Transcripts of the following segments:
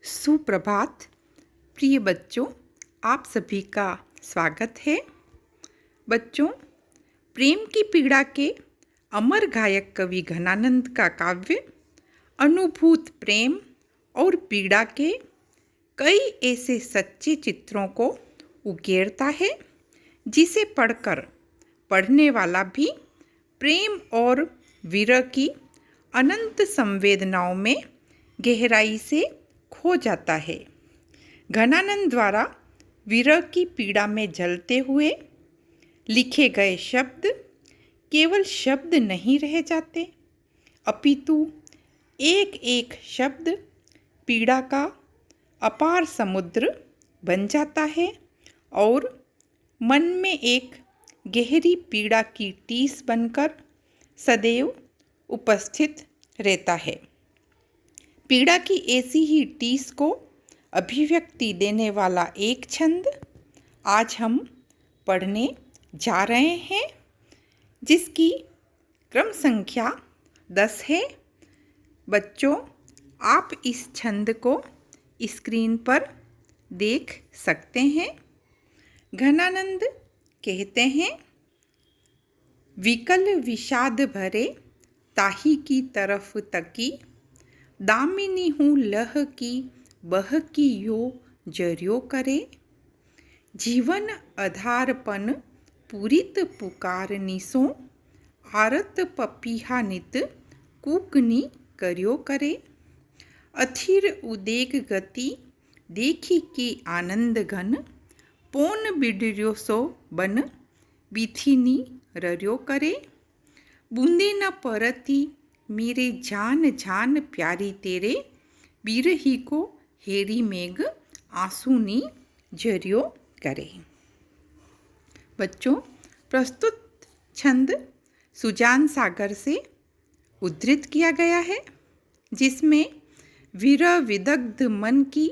सुप्रभात प्रिय बच्चों, आप सभी का स्वागत है। बच्चों, प्रेम की पीड़ा के अमर गायक कवि घनानंद का काव्य अनुभूत प्रेम और पीड़ा के कई ऐसे सच्चे चित्रों को उकेरता है जिसे पढ़कर पढ़ने वाला भी प्रेम और विरह की अनंत संवेदनाओं में गहराई से खो जाता है। घनानंद द्वारा विरह की पीड़ा में जलते हुए लिखे गए शब्द केवल शब्द नहीं रह जाते, अपितु एक एक शब्द पीड़ा का अपार समुद्र बन जाता है और मन में एक गहरी पीड़ा की टीस बनकर सदैव उपस्थित रहता है। पीड़ा की ऐसी ही टीस को अभिव्यक्ति देने वाला एक छंद आज हम पढ़ने जा रहे हैं, जिसकी क्रम संख्या 10 है। बच्चों, आप इस छंद को स्क्रीन पर देख सकते हैं। घनानंद कहते हैं, विकल विषाद भरे ताही की तरफ तकी, दामिनी हूँ लह की बह की यो जरियो करे, जीवन आधारपन पूरित पुकार निसो, आरत पपीहा नित कूकनी करियो करे, अथिर उदेक गति देखी की आनंद घन, पोन बिडरियो सो बन बिथिनी ररियो करे, बूंदे न परती मेरे जान जान प्यारी तेरे, बिरही को हेरी मेघ आंसूनी झरियो करे। बच्चों, प्रस्तुत छंद सुजान सागर से उद्धृत किया गया है, जिसमें विरह विदग्ध मन की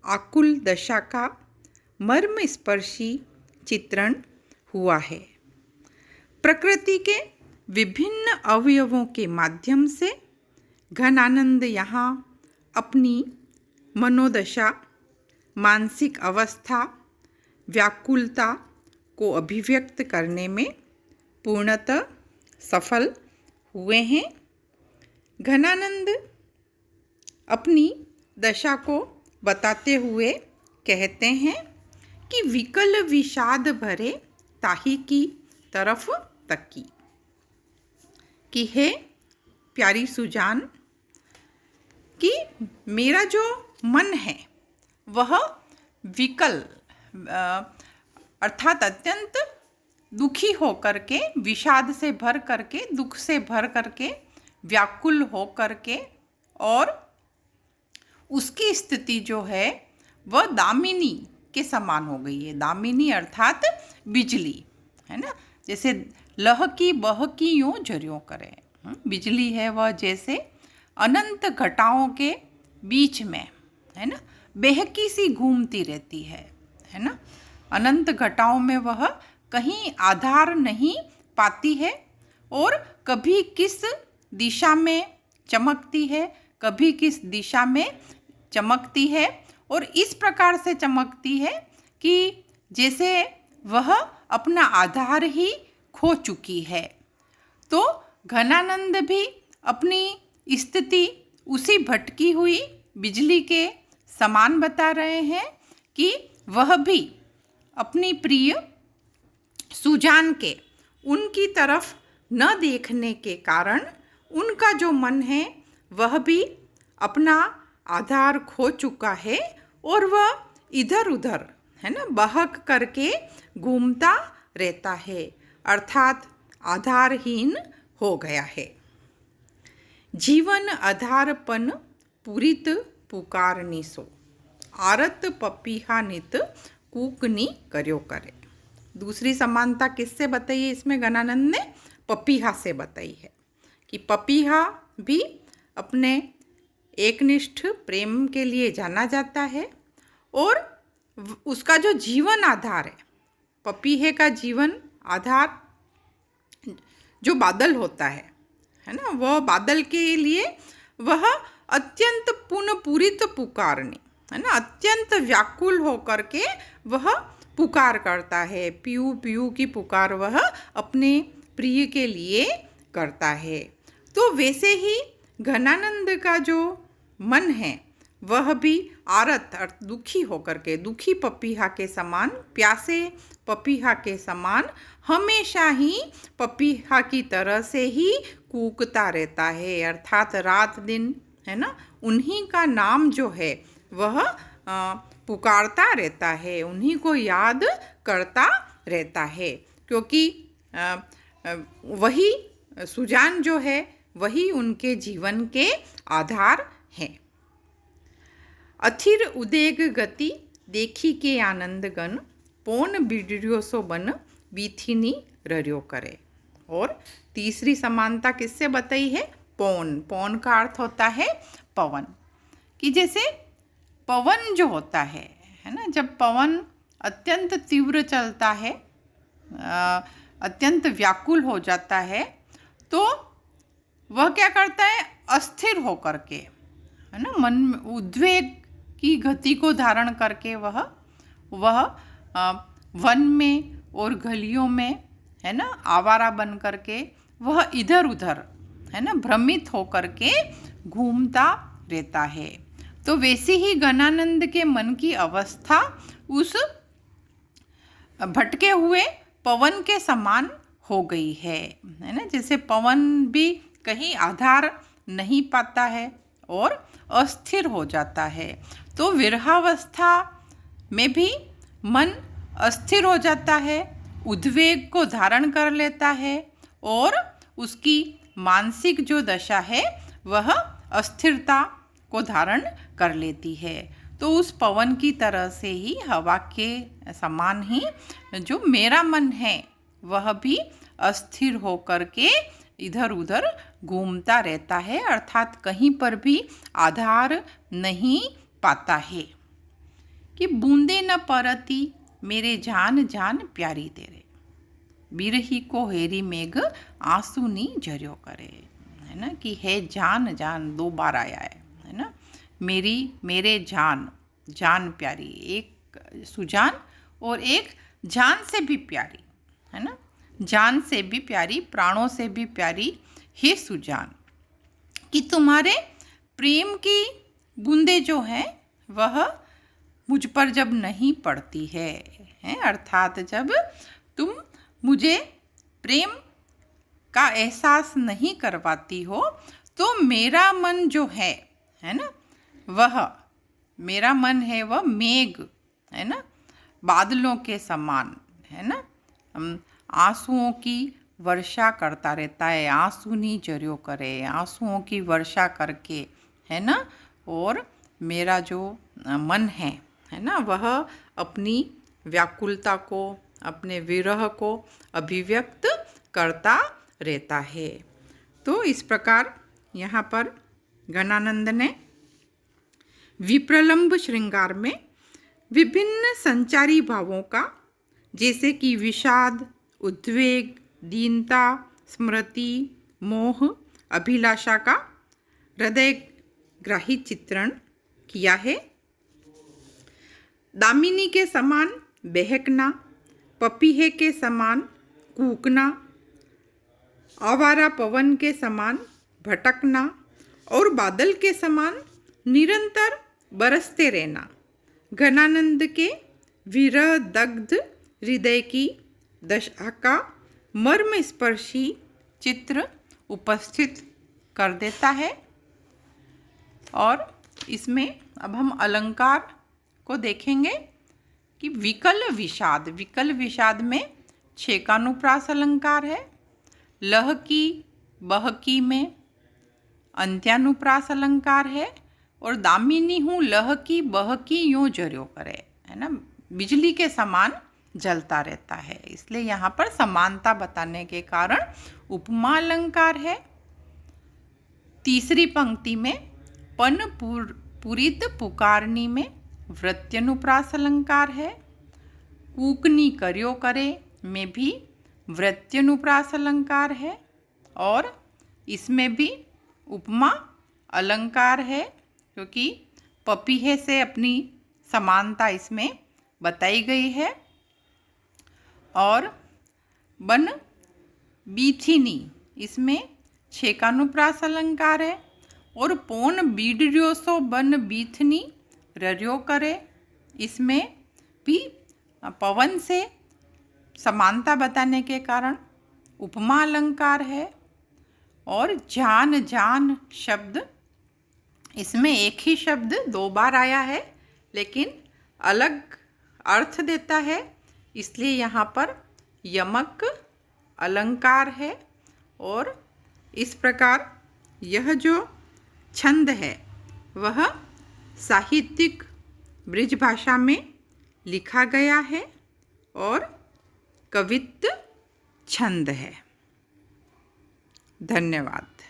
आकुल दशा का मर्म स्पर्शी चित्रण हुआ है। प्रकृति के विभिन्न अवयवों के माध्यम से घनानंद यहाँ अपनी मनोदशा, मानसिक अवस्था, व्याकुलता को अभिव्यक्त करने में पूर्णतः सफल हुए हैं। घनानंद अपनी दशा को बताते हुए कहते हैं कि विकल विषाद भरे ताही की तरफ तकी, कि है प्यारी सुजान, कि मेरा जो मन है वह विकल अर्थात अत्यंत दुखी होकर के, विषाद से भर करके, दुख से भर करके, व्याकुल हो करके, और उसकी स्थिति जो है वह दामिनी के समान हो गई है। दामिनी अर्थात बिजली, है ना, जैसे लह की बह की यूं झरियों करे। बिजली है वह जैसे अनंत घटाओं के बीच में, है ना, बेहकी सी घूमती रहती है ना। अनंत घटाओं में वह कहीं आधार नहीं पाती है और कभी किस दिशा में चमकती है, कभी किस दिशा में चमकती है, और इस प्रकार से चमकती है कि जैसे वह अपना आधार ही खो चुकी है। तो घनानंद भी अपनी स्थिति उसी भटकी हुई बिजली के समान बता रहे हैं कि वह भी अपनी प्रिय सुजान के उनकी तरफ न देखने के कारण उनका जो मन है वह भी अपना आधार खो चुका है और वह इधर उधर, है ना, बहक करके घूमता रहता है, अर्थात आधारहीन हो गया है। जीवन आधारपन पूरित पुकार निसो, आरत पपीहा नित कूकनी करियो करे। दूसरी समानता किससे बताई है इसमें घनानंद ने? पपीहा से बताई है कि पपीहा भी अपने एकनिष्ठ प्रेम के लिए जाना जाता है और उसका जो जीवन आधार है, पपीहे का जीवन आधार जो बादल होता है ना, वह बादल के लिए वह अत्यंत पुन पूरित पुकारनी, है ना, अत्यंत व्याकुल होकर के वह पुकार करता है, पीयू पीयू की पुकार वह अपने प्रिय के लिए करता है। तो वैसे ही घनानंद का जो मन है वह भी आरत दुखी होकर के, दुखी पपीहा के समान, प्यासे पपीहा के समान हमेशा ही पपीहा की तरह से ही कूकता रहता है, अर्थात रात दिन, है ना, उन्हीं का नाम जो है वह पुकारता रहता है, उन्हीं को याद करता रहता है, क्योंकि वही सुजान जो है वही उनके जीवन के आधार हैं। अथिर उदेग गति देखी के आनंद गन, पौन बिड्रियो सो बन बीथिनी रर्यो करे। और तीसरी समानता किससे बताई है? पौन। पौन का अर्थ होता है पवन, कि जैसे पवन जो होता है ना, जब पवन अत्यंत तीव्र चलता है, अत्यंत व्याकुल हो जाता है, तो वह क्या करता है? अस्थिर होकर के, है ना, मन में उद्वेग की गति को धारण करके वह वन में और गलियों में, है ना, आवारा बन करके वह इधर उधर, है ना, भ्रमित होकर के घूमता रहता है। तो वैसे ही गणानंद के मन की अवस्था उस भटके हुए पवन के समान हो गई है ना। जैसे पवन भी कहीं आधार नहीं पाता है और अस्थिर हो जाता है, तो विरहावस्था में भी मन अस्थिर हो जाता है, उद्वेग को धारण कर लेता है और उसकी मानसिक जो दशा है वह अस्थिरता को धारण कर लेती है। तो उस पवन की तरह से ही, हवा के समान ही जो मेरा मन है वह भी अस्थिर होकर के इधर उधर घूमता रहता है, अर्थात कहीं पर भी आधार नहीं पाता है। कि बूंदे न परती मेरे जान जान प्यारी तेरे, बिरही को हेरी मेघ आंसू नी झर्यो करे, है ना, कि है जान जान, दो बार आया है ना, मेरी, मेरे जान, जान प्यारी, एक सुजान और एक जान से भी प्यारी, है ना, जान से भी प्यारी, प्राणों से भी प्यारी हे सुजान, कि तुम्हारे प्रेम की बूंदे जो हैं वह मुझ पर जब नहीं पड़ती है, अर्थात जब तुम मुझे प्रेम का एहसास नहीं करवाती हो, तो मेरा मन जो है ना, वह मेरा मन है वह मेघ, है ना, बादलों के समान, है ना, आंसुओं की वर्षा करता रहता है, आंसू नहीं जरियो करे, आंसुओं की वर्षा करके, है ना, और मेरा जो मन है ना, वह अपनी व्याकुलता को, अपने विरह को अभिव्यक्त करता रहता है। तो इस प्रकार यहाँ पर गणानंद ने विप्रलंब श्रृंगार में विभिन्न संचारी भावों का, जैसे कि विषाद, उद्वेग, दीनता, स्मृति, मोह, अभिलाषा का हृदयग्राही चित्रण किया है। दामिनी के समान बहकना, पपीहे के समान कूकना, आवारा पवन के समान भटकना और बादल के समान निरंतर बरसते रहना घनानंद के विरह दग्ध हृदय की दशा का मर्म स्पर्शी चित्र उपस्थित कर देता है। और इसमें अब हम अलंकार को देखेंगे कि विकल विषाद, विकल विषाद में छेकानुप्रास अलंकार है, लह की बहकी में अंत्यानुप्रास अलंकार है, और दामिनी हूँ लह की बहकी यूँ जर्यो करे, है ना, बिजली के समान जलता रहता है, इसलिए यहाँ पर समानता बताने के कारण उपमा अलंकार है। तीसरी पंक्ति में पन पूरित पुकारनी में वृत्यनुप्रास अलंकार है। कूकनी कर्यो करे में भी वृत्यनुप्रास अलंकार है, और इसमें भी उपमा अलंकार है, क्योंकि पपीहे से अपनी समानता इसमें बताई गई है। और बन बीथिनी, इसमें छेकानुप्रास अलंकार है। और पौन बीडर्यो सो बन बीथनी रर्यो करे, इसमें भी पवन से समानता बताने के कारण उपमा अलंकार है। और जान जान शब्द, इसमें एक ही शब्द 2 बार आया है लेकिन अलग अर्थ देता है, इसलिए यहाँ पर यमक अलंकार है। और इस प्रकार यह जो छंद है वह साहित्यिक ब्रिज भाषा में लिखा गया है और कवित्त छंद है। धन्यवाद।